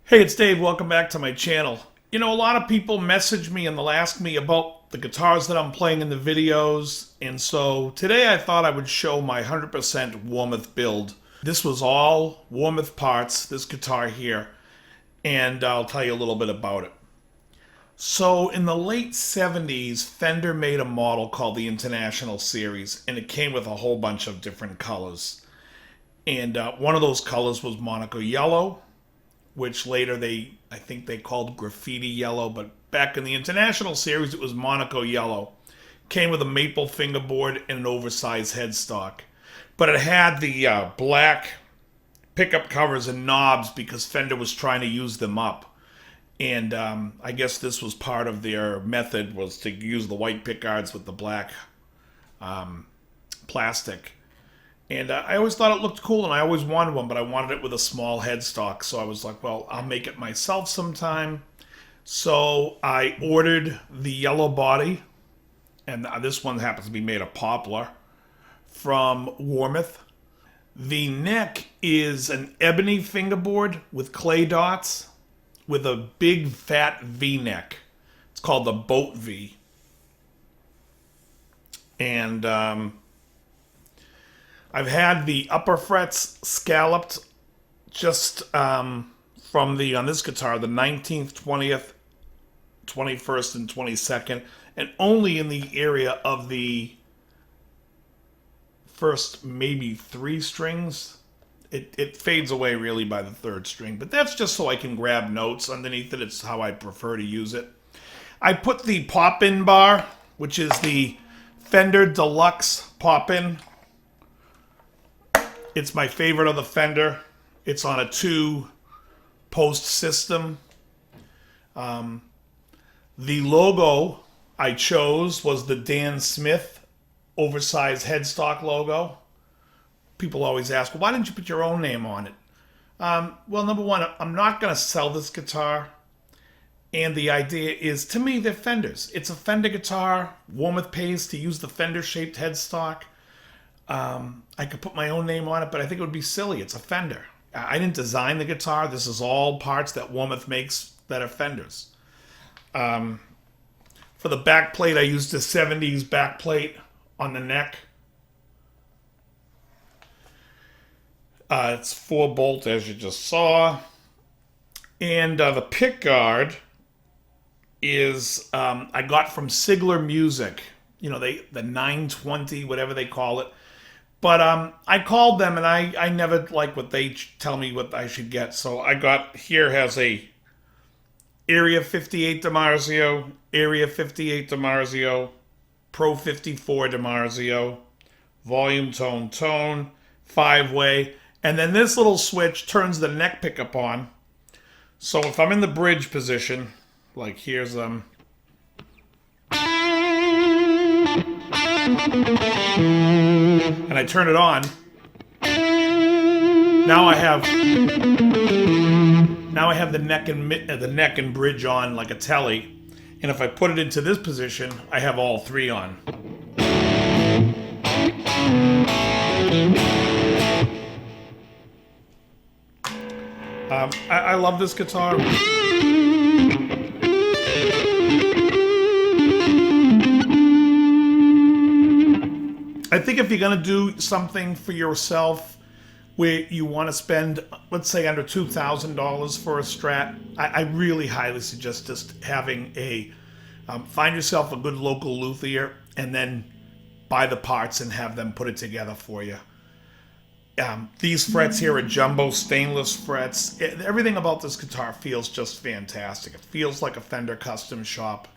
Hey, it's Dave. Welcome back to my channel. You know, a lot of people message me and they'll ask me about the guitars that I'm playing in the videos. And so today I thought I would show my 100% Warmoth build. This was all Warmoth parts, this guitar here. And I'll tell you a little bit about it. So in the late 70s, Fender made a model called the International Series. And it came with a whole bunch of different colors. And one of those colors was Monaco Yellow, which later I think they called graffiti yellow, but back in the International Series, it was Monaco Yellow. Came with a maple fingerboard and an oversized headstock. But it had the black pickup covers and knobs because Fender was trying to use them up. And I guess this was part of their method, was to use the white pickguards with the black plastic. And I always thought it looked cool, and I always wanted one, but I wanted it with a small headstock. So I was like, well, I'll make it myself sometime. So I ordered the yellow body, and this one happens to be made of poplar, from Warmoth. The neck is an ebony fingerboard with clay dots with a big fat V-neck. It's called the Boat V. And I've had the upper frets scalloped just from on this guitar, the 19th, 20th, 21st, and 22nd, and only in the area of the first maybe 3 strings. It fades away really by the 3rd string, but that's just so I can grab notes underneath it. It's how I prefer to use it. I put the Popin Bar, which is the Fender Deluxe Popin. It's my favorite of the Fender. It's on a 2-post system. The logo I chose was the Dan Smith Oversized Headstock logo. People always ask, well, why didn't you put your own name on it? Well, number one, I'm not going to sell this guitar. And the idea is, to me, they're Fenders. It's a Fender guitar. Warmoth pays to use the Fender-shaped headstock. I could put my own name on it, but I think it would be silly. It's a Fender. I didn't design the guitar. This is all parts that Warmoth makes that are Fenders. For the back plate, I used a 70s back plate on the neck. It's 4-bolt, as you just saw. And the pickguard is I got from Sigler Music. You know, the 920, whatever they call it. But I called them, and I never like what they tell me what I should get. So I got, here has a Area 58 DiMarzio, Area 58 DiMarzio, Pro 54 DiMarzio, volume tone, 5-way. And then this little switch turns the neck pickup on. So if I'm in the bridge position, like here's and I turn it on. Now I have the neck and bridge on like a telly, and if I put it into this position, I have all 3 on. I love this guitar. I think if you're going to do something for yourself where you want to spend, let's say, under $2,000 for a Strat, I really highly suggest just having find yourself a good local luthier and then buy the parts and have them put it together for you. These frets here are jumbo stainless frets. Everything about this guitar feels just fantastic. It feels like a Fender custom shop.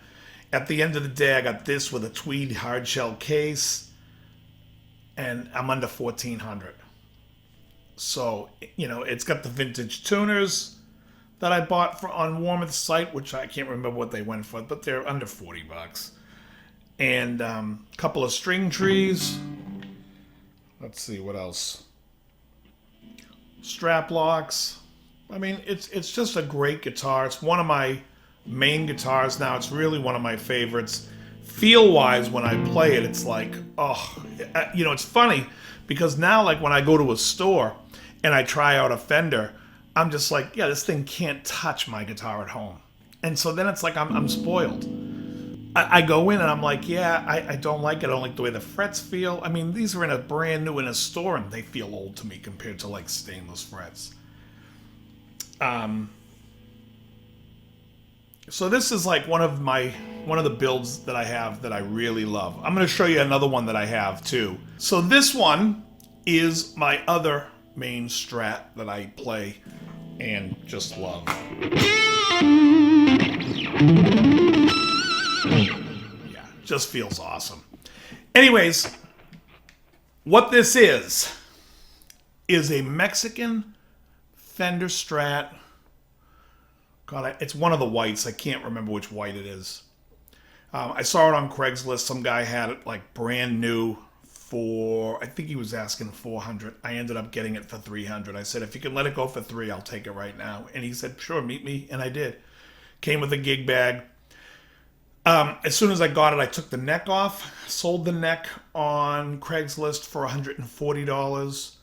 At the end of the day, I got this with a tweed hardshell case, and I'm under $1,400. So, you know, it's got the vintage tuners that I bought on Warmoth's site, which I can't remember what they went for, but they're under $40. And a couple of string trees. Let's see, what else? Strap locks. I mean, it's just a great guitar. It's one of my main guitars now. It's really one of my favorites. Feel-wise, when I play it, it's like, oh, you know, it's funny because now, like when I go to a store and I try out a Fender, I'm just like, yeah, this thing can't touch my guitar at home. And so then it's like I'm spoiled. I go in and I'm like, yeah, I don't like it. I don't like the way the frets feel. I mean, these are in a brand new in a store and they feel old to me compared to like stainless frets. So this is like one of the builds that I have that I really love. I'm going to show you another one that I have too. So this one is my other main Strat that I play and just love. Yeah, just feels awesome. Anyways, what this is a Mexican Fender Strat. God, it's one of the whites. I can't remember which white it is. I saw it on Craigslist. Some guy had it like brand new for, I think he was asking 400. I ended up getting it for 300. I said, if you can let it go for 3, I'll take it right now. And he said, sure, meet me. And I did. Came with a gig bag. As soon as I got it, I took the neck off, sold the neck on Craigslist for $140.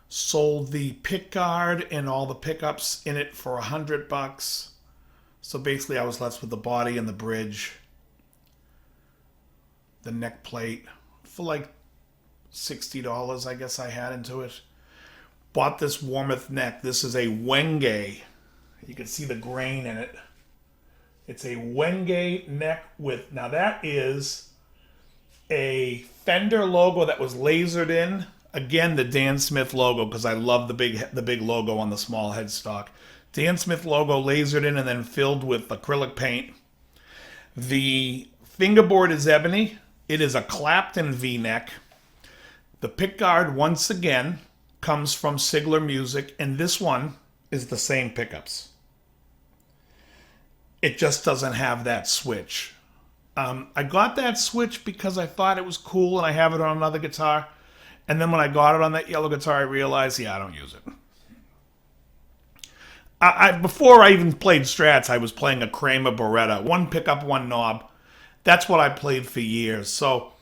Sold the pickguard and all the pickups in it for $100. So basically I was left with the body and the bridge, the neck plate for like $60, I guess I had into it. Bought this Warmoth neck. This is a Wenge. You can see the grain in it. It's a Wenge neck with, now that is a Fender logo that was lasered in. Again, the Dan Smith logo, because I love the big logo on the small headstock. Dan Smith logo lasered in and then filled with acrylic paint. The fingerboard is ebony. It is a Clapton V-neck. The pickguard, once again, comes from Sigler Music, and this one is the same pickups. It just doesn't have that switch. I got that switch because I thought it was cool, and I have it on another guitar. And then when I got it on that yellow guitar, I realized, yeah, I don't use it. Before I even played Strats, I was playing a Kramer Beretta. One pickup, one knob. That's what I played for years. So,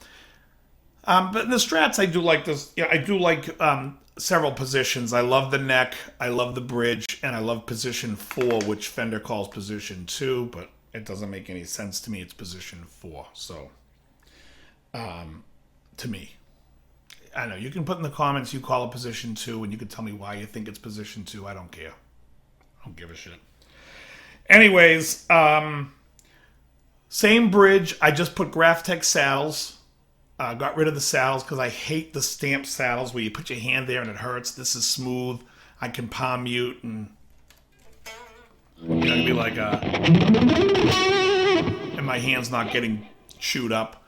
but in the Strats, I do like this. Yeah, I do like several positions. I love the neck, I love the bridge, and I love position 4, which Fender calls position 2, but it doesn't make any sense to me. It's position 4. So, to me. I don't know. You can put in the comments you call it position 2, and you can tell me why you think it's position 2. I don't care. I don't give a shit. Anyways, same bridge. I just put Graphtec saddles. Got rid of the saddles because I hate the stamped saddles where you put your hand there and it hurts. This is smooth. I can palm mute and it'd be like and my hand's not getting chewed up.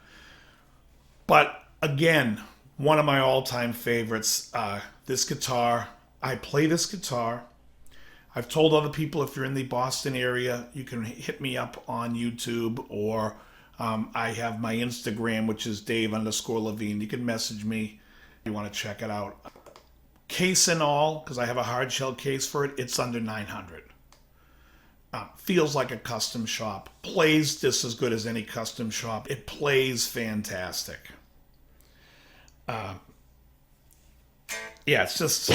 But again, one of my all-time favorites, this guitar. I play this guitar. I've told other people if you're in the Boston area, you can hit me up on YouTube, or I have my Instagram, which is Dave_Levine. You can message me if you want to check it out. Case and all, because I have a hard shell case for it, it's under $900. Feels like a custom shop. Plays just as good as any custom shop. It plays fantastic. Yeah, it's just...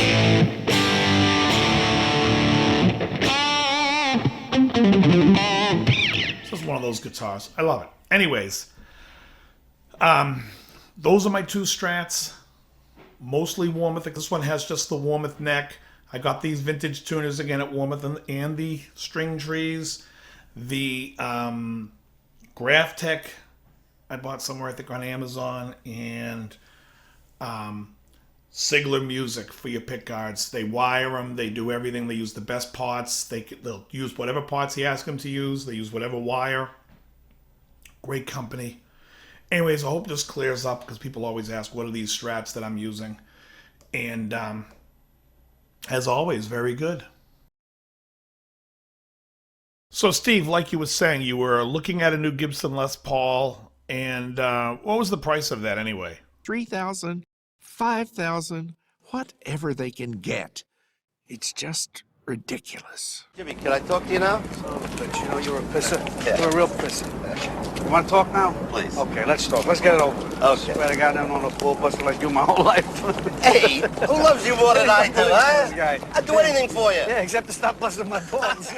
It's just one of those guitars. I love it. Anyways, those are my 2 Strats. Mostly Warmoth. This one has just the Warmoth neck. I got these vintage tuners again at Warmoth and the string trees. The Graphtec I bought somewhere, I think on Amazon, and Sigler Music for your pickguards. They wire them. They do everything. They use the best parts. They'll use whatever parts you ask them to use. They use whatever wire. Great company. Anyways, I hope this clears up because people always ask, what are these Strats that I'm using? And as always, very good. So, Steve, like you were saying, you were looking at a new Gibson Les Paul, and what was the price of that anyway? 3,000, 5,000, whatever they can get. It's just ridiculous. Jimmy, can I talk to you now? But you know you're a pisser. Yeah. You're a real pisser. You want to talk now? Please. Okay, let's talk. Let's get it over. Okay. Swear to God, I've known a poor buster like you my whole life. Hey, who loves you more than I do, huh? This guy. I'd do anything for you. Yeah, except to stop busting my balls.